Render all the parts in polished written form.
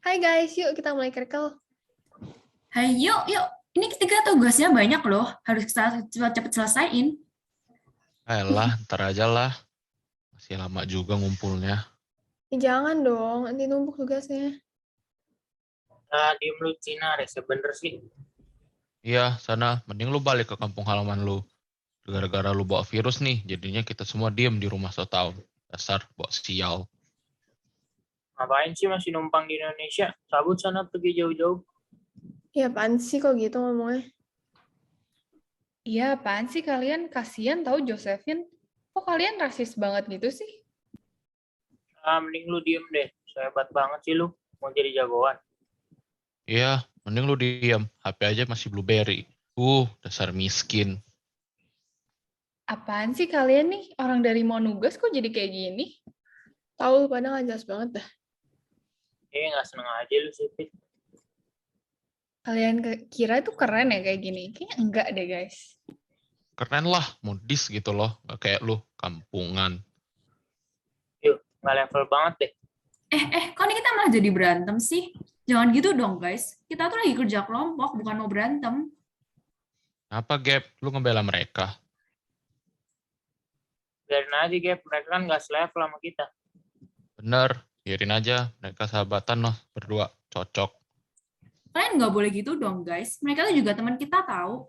Hai guys, yuk kita mulai kerkel. Hai, yuk, yuk. Ini ketiga tugasnya banyak loh. Harus kita cepat-cepat selesaiin. Ayolah, ntar aja lah. Masih lama juga ngumpulnya. Jangan dong, nanti numpuk tugasnya. Diem lu Cina, rese bener sih. Iya, sana. Mending lu balik ke kampung halaman lu. Gara-gara lu bawa virus nih, jadinya kita semua diem di rumah setahun. Dasar, bawa sial. Ngapain sih masih numpang di Indonesia? Cabut sana pergi jauh-jauh. Ya apaan sih kok gitu ngomongnya? Iya, apaan sih kalian? Kasian tahu Josephine. Kok kalian rasis banget gitu sih? Mending lu diem deh. Sehebat banget sih lu. Mau jadi jagoan. Iya, mending lu diem. HP aja masih Blueberry. Dasar miskin. Apaan sih kalian nih? Orang dari mau nugas kok jadi kayak gini? Tahu lu pada nggak jelas banget dah. Nggak seneng aja lu sih, Fit. Kalian kira itu keren ya kayak gini? Kayaknya enggak deh, guys. Keren lah, modis gitu loh. Gak kayak lu, kampungan. Yuk, nggak level banget deh. Kok ini kita malah jadi berantem sih? Jangan gitu dong, guys. Kita tuh lagi kerja kelompok, bukan mau berantem. Kenapa, Gap? Lu ngebela mereka? Biarin aja, Gap. Mereka kan nggak selevel sama kita. Bener, biarin aja. Mereka sahabatan loh, berdua. Cocok. Kalian nggak boleh gitu dong, guys. Mereka tuh juga teman kita tahu.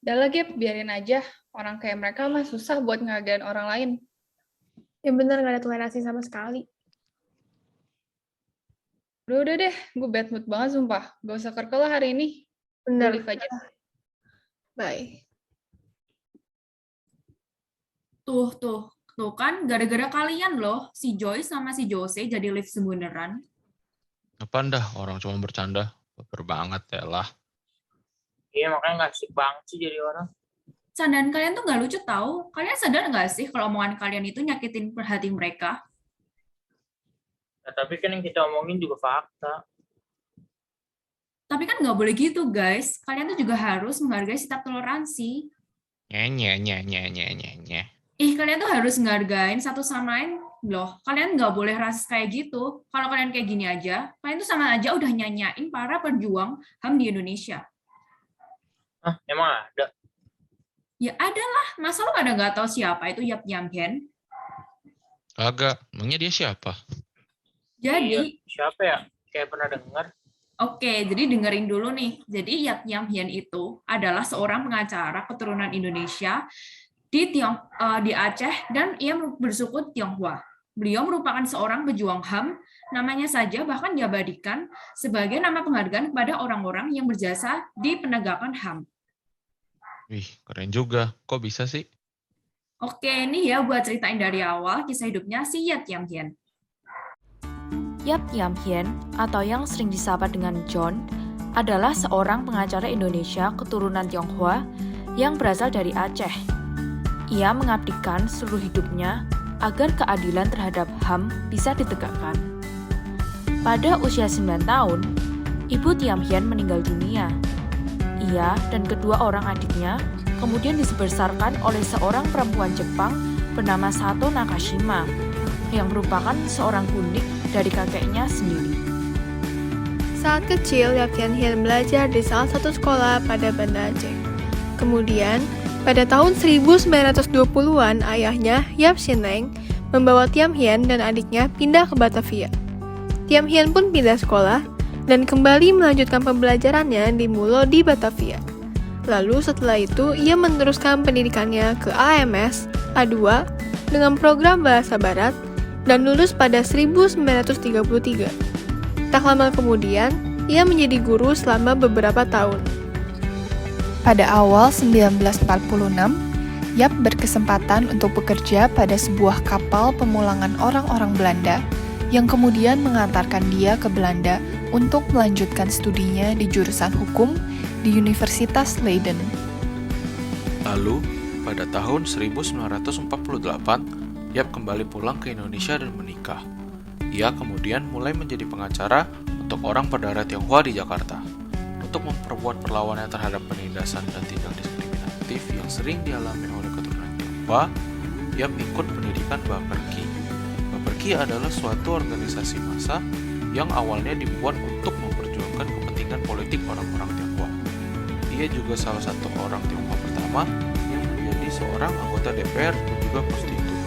Udah lah, Gap, biarin aja. Orang kayak mereka mah susah buat ngehargain orang lain. Ya bener nggak ada toleransi sama sekali. Udah deh, gue bad mood banget sumpah. Gak usah kerkel lah hari ini. Bener. Gue leave aja. Bye. Tuh kan, gara-gara kalian loh, si Joyce sama si Jose jadi live sebeneran. Apaan dah, orang cuma bercanda. Baper banget ya lah. Iya, makanya nggak asik banget sih jadi orang. Candaan kalian tuh nggak lucu tau. Kalian sadar nggak sih kalau omongan kalian itu nyakitin hati mereka? Nah, tapi kan yang kita omongin juga fakta. Tapi kan nggak boleh gitu, guys. Kalian tuh juga harus menghargai sikap toleransi. Nye. Kalian tuh harus menghargain satu sama lain loh. Kalian nggak boleh rasis kayak gitu. Kalau kalian kayak gini aja, kalian tuh sama aja udah nyanyain para pejuang HAM di Indonesia. Emang ada? Ya ada lah. Masa lo pada nggak tahu siapa itu Yap Yam Hien? Kagak, emangnya dia siapa? Jadi, Iya, siapa ya? Kayak pernah dengar. Oke, jadi dengerin dulu nih. Jadi Yap Yam Hien itu adalah seorang pengacara keturunan Indonesia di Aceh dan ia bersuku Tionghoa. Beliau merupakan seorang pejuang HAM, namanya saja bahkan diabadikan sebagai nama penghargaan kepada orang-orang yang berjasa di penegakan HAM. Wih, keren juga. Kok bisa sih? Oke, ini ya buat ceritain dari awal kisah hidupnya si Yap Yam Hien. Yap Yam Hien, atau yang sering disapa dengan John, adalah seorang pengacara Indonesia keturunan Tionghoa yang berasal dari Aceh. Ia mengabdikan seluruh hidupnya agar keadilan terhadap HAM bisa ditegakkan. Pada usia 9 tahun, Ibu Yam Hien meninggal dunia. Ia dan kedua orang adiknya kemudian dibesarkan oleh seorang perempuan Jepang bernama Sato Nakashima, yang merupakan seorang kunik dari kakeknya sendiri. Saat kecil, Yap Tian Hien belajar di salah satu sekolah pada Banda Aceh. Kemudian, pada tahun 1920-an, ayahnya, Yap Sineng, membawa Tiam Hien dan adiknya pindah ke Batavia. Tiam Hien pun pindah sekolah dan kembali melanjutkan pembelajarannya di Mulo di Batavia. Lalu setelah itu, ia meneruskan pendidikannya ke AMS A2 dengan program Bahasa Barat dan lulus pada 1933. Tak lama kemudian, ia menjadi guru selama beberapa tahun. Pada awal 1946, Yap berkesempatan untuk bekerja pada sebuah kapal pemulangan orang-orang Belanda yang kemudian mengantarkan dia ke Belanda untuk melanjutkan studinya di jurusan hukum di Universitas Leiden. Lalu, pada tahun 1948, Yap kembali pulang ke Indonesia dan menikah. Ia kemudian mulai menjadi pengacara untuk orang berdarah Tionghoa di Jakarta. Untuk memperkuat perlawanan terhadap penindasan dan tindak diskriminatif yang sering dialami oleh keturunan Tionghoa, Yap ikut pendidikan Baperki. Baperki LGBTQ adalah suatu organisasi massa yang awalnya dibuat untuk memperjuangkan kepentingan politik orang-orang Tionghoa. Ia juga salah satu orang Tionghoa pertama yang menjadi seorang anggota DPR dan juga konstitusi.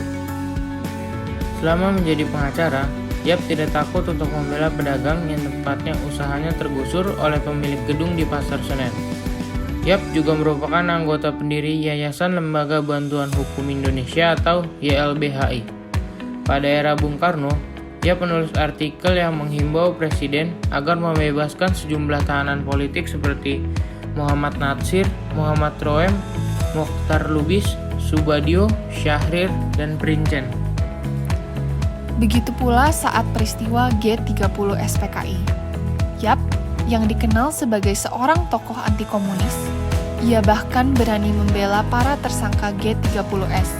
Selama menjadi pengacara, Yap tidak takut untuk membela pedagang yang tempatnya usahanya tergusur oleh pemilik gedung di Pasar Senen. Yap juga merupakan anggota pendiri Yayasan Lembaga Bantuan Hukum Indonesia atau YLBHI. Pada era Bung Karno, Yap menulis artikel yang menghimbau Presiden agar membebaskan sejumlah tahanan politik seperti Muhammad Natsir, Muhammad Roem, Mokhtar Lubis, Subadio, Syahrir, dan Princen. Begitu pula saat peristiwa G30 SPKI. Yap, yang dikenal sebagai seorang tokoh anti komunis, ia bahkan berani membela para tersangka G30S.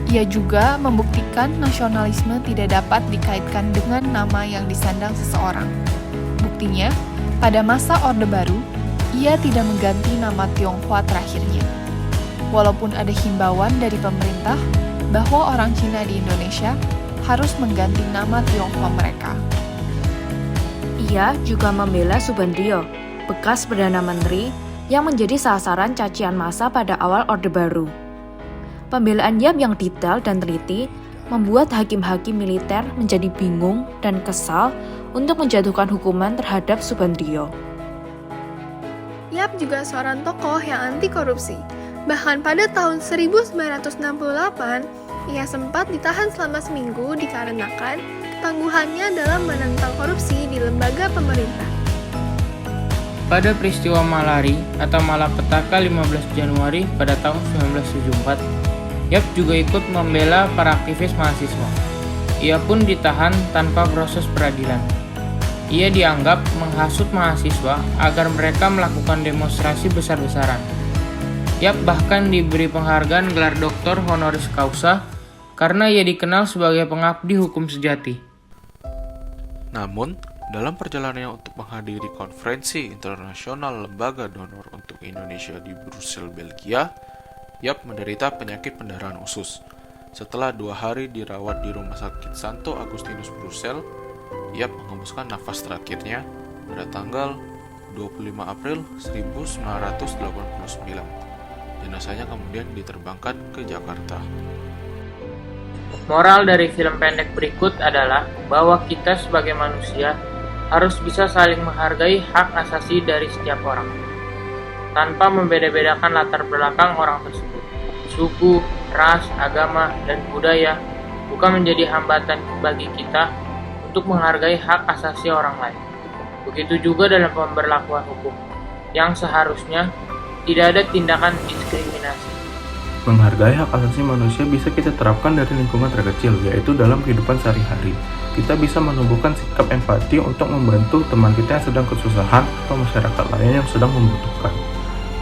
Ia juga membuktikan nasionalisme tidak dapat dikaitkan dengan nama yang disandang seseorang. Buktinya, pada masa Orde Baru, ia tidak mengganti nama Tionghoa terakhirnya. Walaupun ada himbauan dari pemerintah bahwa orang Cina di Indonesia harus mengganti nama Tionghoa mereka. Ia juga membela Subandrio, bekas Perdana Menteri yang menjadi sasaran cacian massa pada awal Orde Baru. Pembelaan Yap yang detail dan teliti membuat hakim-hakim militer menjadi bingung dan kesal untuk menjatuhkan hukuman terhadap Subandrio. Yap juga seorang tokoh yang anti korupsi. Bahkan pada tahun 1968, ia sempat ditahan selama seminggu dikarenakan ketangguhannya dalam menentang korupsi di lembaga pemerintah. Pada peristiwa Malari atau Malapetaka 15 Januari pada tahun 1974, Yap juga ikut membela para aktivis mahasiswa. Ia pun ditahan tanpa proses peradilan. Ia dianggap menghasut mahasiswa agar mereka melakukan demonstrasi besar-besaran. Yap bahkan diberi penghargaan gelar doktor honoris causa karena ia dikenal sebagai pengabdi hukum sejati. Namun, dalam perjalanannya untuk menghadiri konferensi internasional lembaga donor untuk Indonesia di Brussel, Belgia, Yap menderita penyakit pendarahan usus. Setelah 2 hari dirawat di Rumah Sakit Santo Agustinus Brussel, Yap mengembuskan nafas terakhirnya pada tanggal 25 April 1989. Jenazahnya kemudian diterbangkan ke Jakarta. Moral dari film pendek berikut adalah bahwa kita sebagai manusia harus bisa saling menghargai hak asasi dari setiap orang, tanpa membeda-bedakan latar belakang orang tersebut. Suku, ras, agama, dan budaya bukan menjadi hambatan bagi kita untuk menghargai hak asasi orang lain. Begitu juga dalam pemberlakuan hukum, yang seharusnya tidak ada tindakan diskriminasi. Menghargai hak asasi manusia bisa kita terapkan dari lingkungan terkecil, yaitu dalam kehidupan sehari-hari. Kita bisa menumbuhkan sikap empati untuk membantu teman kita yang sedang kesusahan atau masyarakat lain yang sedang membutuhkan.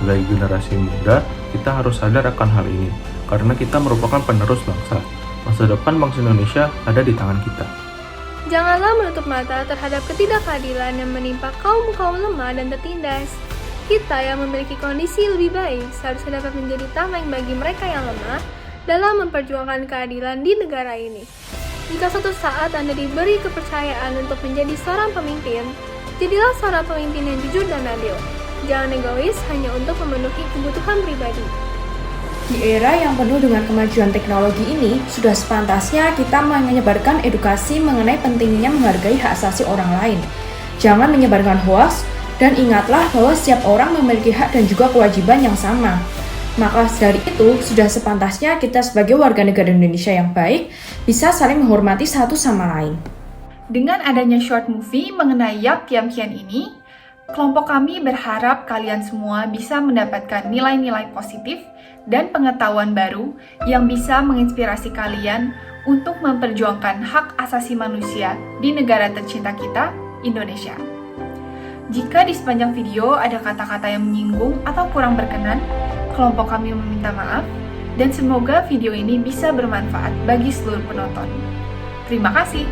Sebagai generasi muda, kita harus sadar akan hal ini, karena kita merupakan penerus bangsa. Masa depan bangsa Indonesia ada di tangan kita. Janganlah menutup mata terhadap ketidakadilan yang menimpa kaum-kaum lemah dan tertindas. Kita yang memiliki kondisi lebih baik seharusnya dapat menjadi tameng bagi mereka yang lemah dalam memperjuangkan keadilan di negara ini. Jika suatu saat Anda diberi kepercayaan untuk menjadi seorang pemimpin, jadilah seorang pemimpin yang jujur dan adil. Jangan egois hanya untuk memenuhi kebutuhan pribadi. Di era yang penuh dengan kemajuan teknologi ini, sudah sepantasnya kita menyebarkan edukasi mengenai pentingnya menghargai hak asasi orang lain. Jangan menyebarkan hoaks, dan ingatlah bahwa setiap orang memiliki hak dan juga kewajiban yang sama. Maka dari itu, sudah sepantasnya kita sebagai warga negara Indonesia yang baik, bisa saling menghormati satu sama lain. Dengan adanya short movie mengenai Yap Yam Hien ini, kelompok kami berharap kalian semua bisa mendapatkan nilai-nilai positif dan pengetahuan baru yang bisa menginspirasi kalian untuk memperjuangkan hak asasi manusia di negara tercinta kita, Indonesia. Jika di sepanjang video ada kata-kata yang menyinggung atau kurang berkenan, kelompok kami meminta maaf, dan semoga video ini bisa bermanfaat bagi seluruh penonton. Terima kasih.